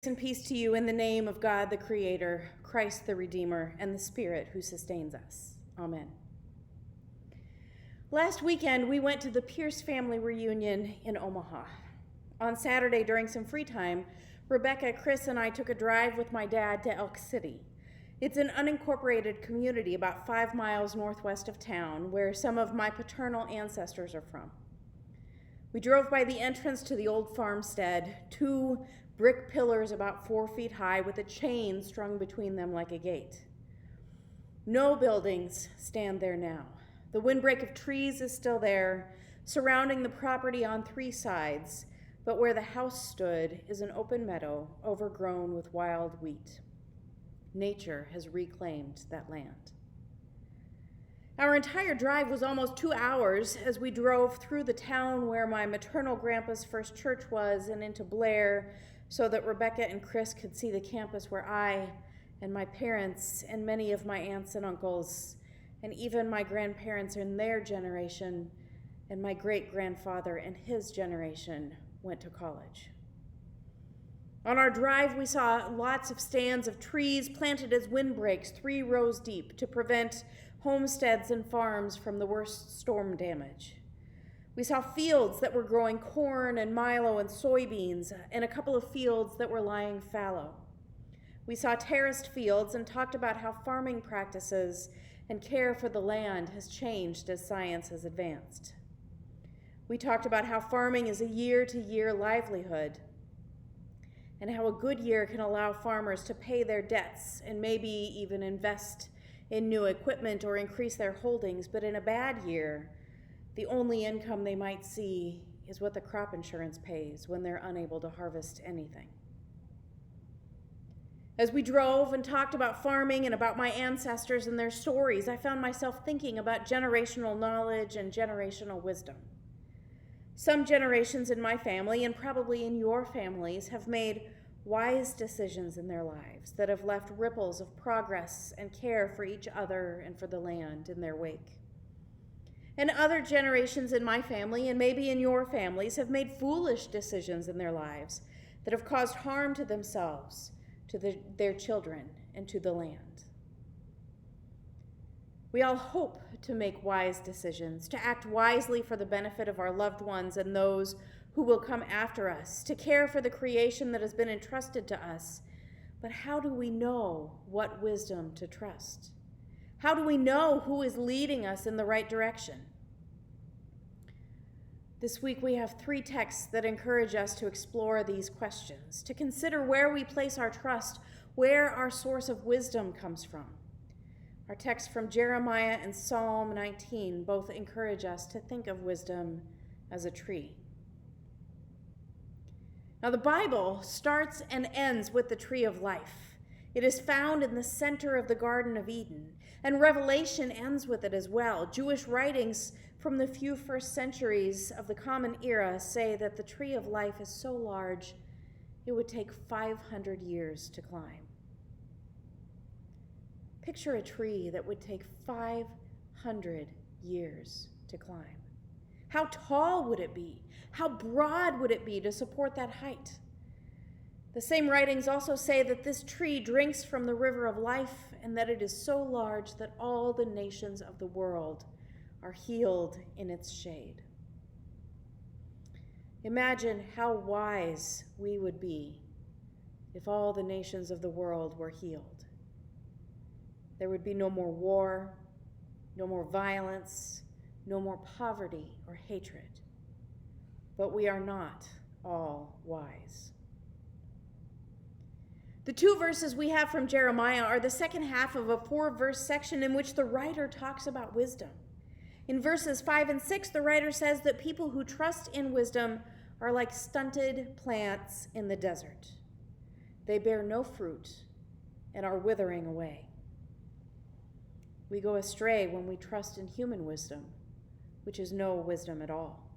And peace to you in the name of God the Creator, Christ the Redeemer, and the Spirit who sustains us. Amen. Last weekend, we went to the Pierce family reunion in Omaha. On Saturday, during some free time, Rebecca, Chris, and I took a drive with my dad to Elk City. It's an unincorporated community about 5 miles northwest of town, where some of my paternal ancestors are from. We drove by the entrance to the old farmstead, 2 brick pillars about 4 feet high with a chain strung between them like a gate. No buildings stand there now. The windbreak of trees is still there, surrounding the property on 3 sides, but where the house stood is an open meadow overgrown with wild wheat. Nature has reclaimed that land. Our entire drive was almost 2 hours as we drove through the town where my maternal grandpa's first church was and into Blair, so that Rebecca and Chris could see the campus where I and my parents and many of my aunts and uncles and even my grandparents in their generation and my great-grandfather and his generation went to college. On our drive, we saw lots of stands of trees planted as windbreaks 3 rows deep to prevent homesteads and farms from the worst storm damage. We saw fields that were growing corn and milo and soybeans, and a couple of fields that were lying fallow. We saw terraced fields and talked about how farming practices and care for the land has changed as science has advanced. We talked about how farming is a year-to-year livelihood, and how a good year can allow farmers to pay their debts and maybe even invest in new equipment or increase their holdings, but in a bad year, the only income they might see is what the crop insurance pays when they're unable to harvest anything. As we drove and talked about farming and about my ancestors and their stories, I found myself thinking about generational knowledge and generational wisdom. Some generations in my family, and probably in your families, have made wise decisions in their lives that have left ripples of progress and care for each other and for the land in their wake. And other generations in my family, and maybe in your families, have made foolish decisions in their lives that have caused harm to themselves, to their children, and to the land. We all hope to make wise decisions, to act wisely for the benefit of our loved ones and those who will come after us, to care for the creation that has been entrusted to us. But how do we know what wisdom to trust? How do we know who is leading us in the right direction? This week we have 3 texts that encourage us to explore these questions, to consider where we place our trust, where our source of wisdom comes from. Our texts from Jeremiah and Psalm 19 both encourage us to think of wisdom as a tree. Now, the Bible starts and ends with the tree of life. It is found in the center of the Garden of Eden, and Revelation ends with it as well. Jewish writings from the few first centuries of the Common Era say that the tree of life is so large it would take 500 years to climb. Picture a tree that would take 500 years to climb. How tall would it be? How broad would it be to support that height? The same writings also say that this tree drinks from the river of life and that it is so large that all the nations of the world are healed in its shade. Imagine how wise we would be if all the nations of the world were healed. There would be no more war, no more violence, no more poverty or hatred. But we are not all wise. The 2 verses we have from Jeremiah are the second half of a 4-verse section in which the writer talks about wisdom. In verses 5 and 6, the writer says that people who trust in wisdom are like stunted plants in the desert. They bear no fruit and are withering away. We go astray when we trust in human wisdom, which is no wisdom at all.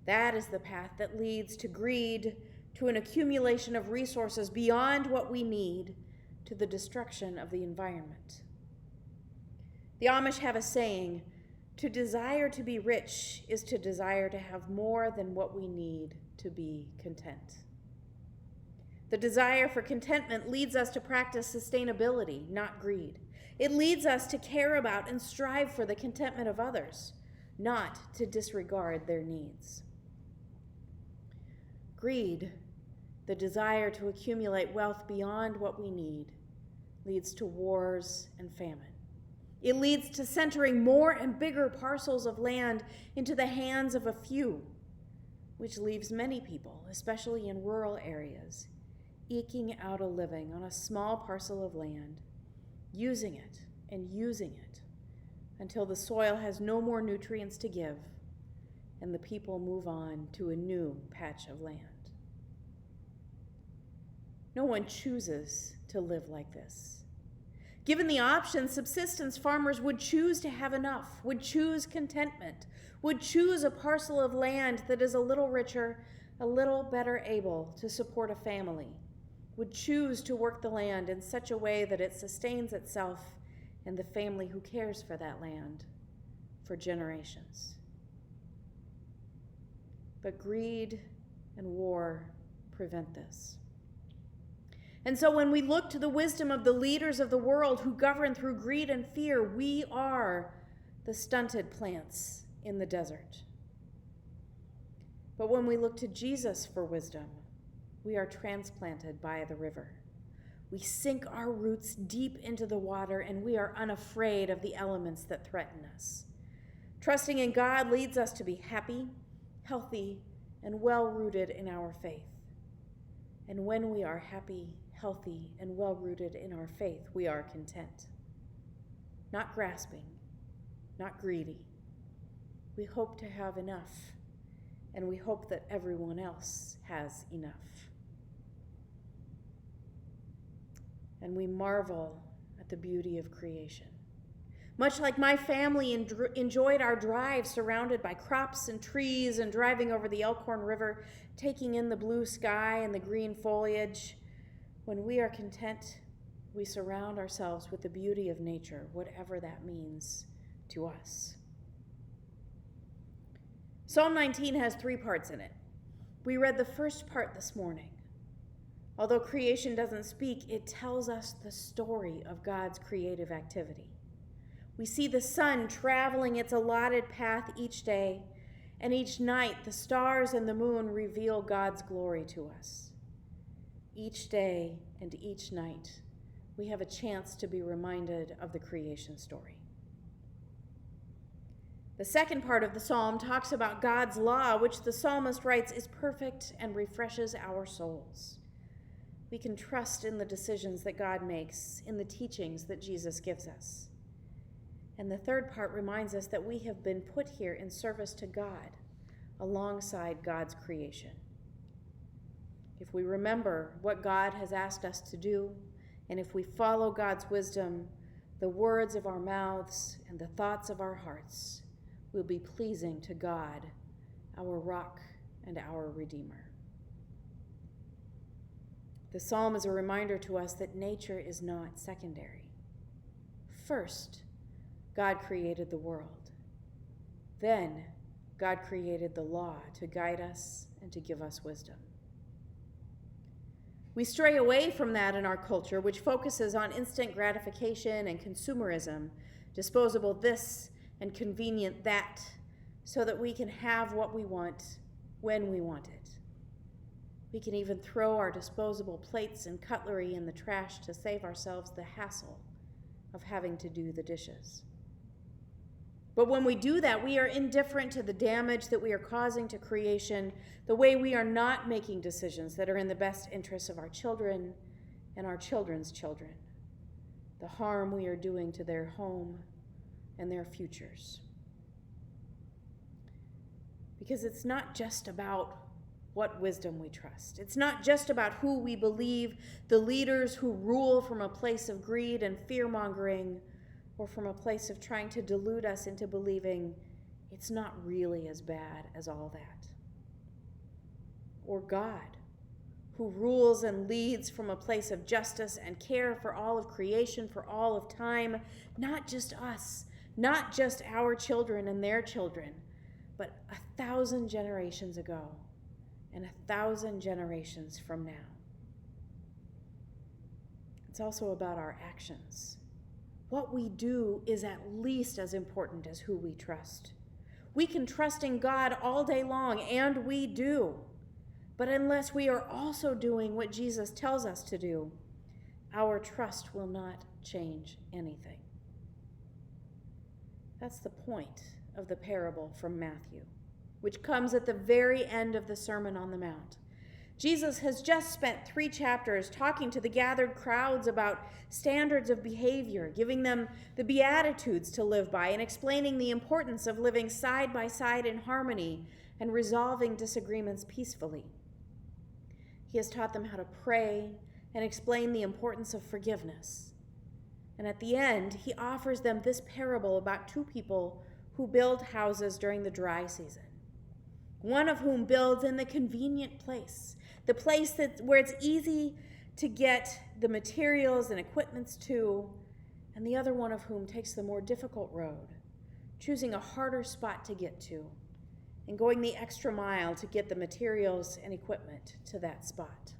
That is the path that leads to greed, to an accumulation of resources beyond what we need, to the destruction of the environment. The Amish have a saying, to desire to be rich is to desire to have more than what we need to be content. The desire for contentment leads us to practice sustainability, not greed. It leads us to care about and strive for the contentment of others, not to disregard their needs. Greed, the desire to accumulate wealth beyond what we need, leads to wars and famine. It leads to centering more and bigger parcels of land into the hands of a few, which leaves many people, especially in rural areas, eking out a living on a small parcel of land, using it until the soil has no more nutrients to give and the people move on to a new patch of land. No one chooses to live like this. Given the option, subsistence farmers would choose to have enough, would choose contentment, would choose a parcel of land that is a little richer, a little better able to support a family, would choose to work the land in such a way that it sustains itself and the family who cares for that land for generations. But greed and war prevent this. And so when we look to the wisdom of the leaders of the world who govern through greed and fear, we are the stunted plants in the desert. But when we look to Jesus for wisdom, we are transplanted by the river. We sink our roots deep into the water, and we are unafraid of the elements that threaten us. Trusting in God leads us to be happy, healthy, and well-rooted in our faith. And when we are happy, healthy, and well-rooted in our faith, we are content. Not grasping, not greedy. We hope to have enough, and we hope that everyone else has enough. And we marvel at the beauty of creation. Much like my family enjoyed our drive surrounded by crops and trees and driving over the Elkhorn River, taking in the blue sky and the green foliage, when we are content, we surround ourselves with the beauty of nature, whatever that means to us. Psalm 19 has 3 parts in it. We read the first part this morning. Although creation doesn't speak, it tells us the story of God's creative activity. We see the sun traveling its allotted path each day, and each night the stars and the moon reveal God's glory to us. Each day and each night, we have a chance to be reminded of the creation story. The second part of the psalm talks about God's law, which the psalmist writes is perfect and refreshes our souls. We can trust in the decisions that God makes, in the teachings that Jesus gives us. And the third part reminds us that we have been put here in service to God, alongside God's creation. If we remember what God has asked us to do, and if we follow God's wisdom, the words of our mouths and the thoughts of our hearts will be pleasing to God, our rock and our Redeemer. The psalm is a reminder to us that nature is not secondary. First, God created the world. Then, God created the law to guide us and to give us wisdom. We stray away from that in our culture, which focuses on instant gratification and consumerism, disposable this and convenient that, so that we can have what we want when we want it. We can even throw our disposable plates and cutlery in the trash to save ourselves the hassle of having to do the dishes. But when we do that, we are indifferent to the damage that we are causing to creation, the way we are not making decisions that are in the best interests of our children and our children's children, the harm we are doing to their home and their futures. Because it's not just about what wisdom we trust. It's not just about who we believe, the leaders who rule from a place of greed and fear-mongering, or from a place of trying to delude us into believing it's not really as bad as all that. Or God, who rules and leads from a place of justice and care for all of creation, for all of time, not just us, not just our children and their children, but 1,000 generations ago and 1,000 generations from now. It's also about our actions. What we do is at least as important as who we trust. We can trust in God all day long, and we do. But unless we are also doing what Jesus tells us to do, our trust will not change anything. That's the point of the parable from Matthew, which comes at the very end of the Sermon on the Mount. Jesus has just spent 3 chapters talking to the gathered crowds about standards of behavior, giving them the Beatitudes to live by, and explaining the importance of living side by side in harmony and resolving disagreements peacefully. He has taught them how to pray and explain the importance of forgiveness. And at the end, he offers them this parable about 2 people who build houses during the dry season. One of whom builds in the convenient place, the place where it's easy to get the materials and equipments to, and the other one of whom takes the more difficult road, choosing a harder spot to get to, and going the extra mile to get the materials and equipment to that spot.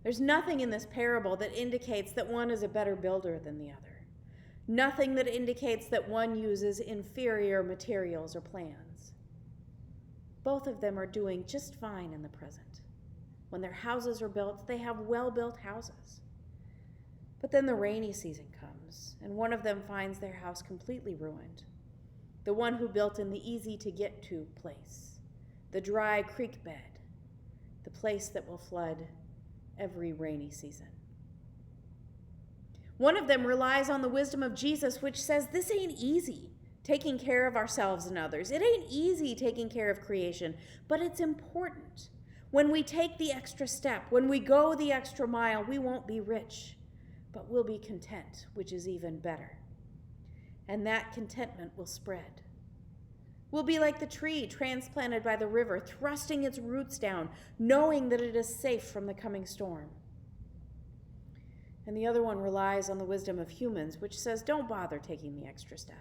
There's nothing in this parable that indicates that one is a better builder than the other. Nothing that indicates that one uses inferior materials or plans. Both of them are doing just fine in the present. When their houses are built, they have well-built houses. But then the rainy season comes, and one of them finds their house completely ruined. The one who built in the easy-to-get-to place, the dry creek bed, the place that will flood every rainy season. One of them relies on the wisdom of Jesus, which says this ain't easy, taking care of ourselves and others. It ain't easy taking care of creation, but it's important. When we take the extra step, when we go the extra mile, we won't be rich, but we'll be content, which is even better. And that contentment will spread. We'll be like the tree transplanted by the river, thrusting its roots down, knowing that it is safe from the coming storm. And the other one relies on the wisdom of humans, which says, don't bother taking the extra step.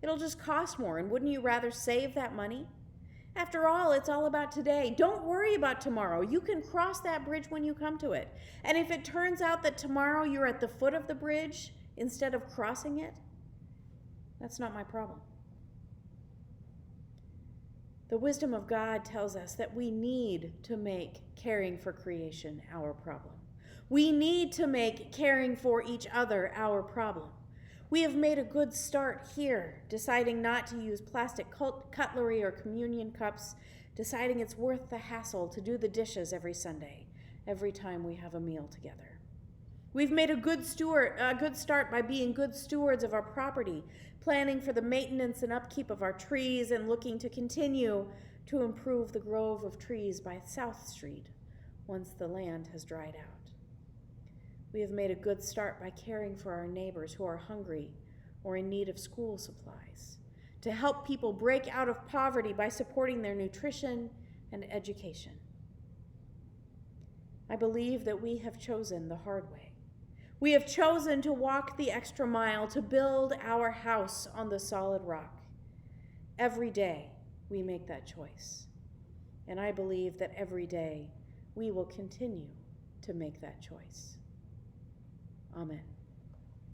It'll just cost more, and wouldn't you rather save that money? After all, it's all about today. Don't worry about tomorrow. You can cross that bridge when you come to it. And if it turns out that tomorrow you're at the foot of the bridge instead of crossing it, that's not my problem. The wisdom of God tells us that we need to make caring for creation our problem. We need to make caring for each other our problem. We have made a good start here, deciding not to use plastic cutlery or communion cups, deciding it's worth the hassle to do the dishes every Sunday, every time we have a meal together. We've made a good start by being good stewards of our property, planning for the maintenance and upkeep of our trees, and looking to continue to improve the grove of trees by South Street once the land has dried out. We have made a good start by caring for our neighbors who are hungry or in need of school supplies, to help people break out of poverty by supporting their nutrition and education. I believe that we have chosen the hard way. We have chosen to walk the extra mile, to build our house on the solid rock. Every day we make that choice, and I believe that every day we will continue to make that choice. Amen.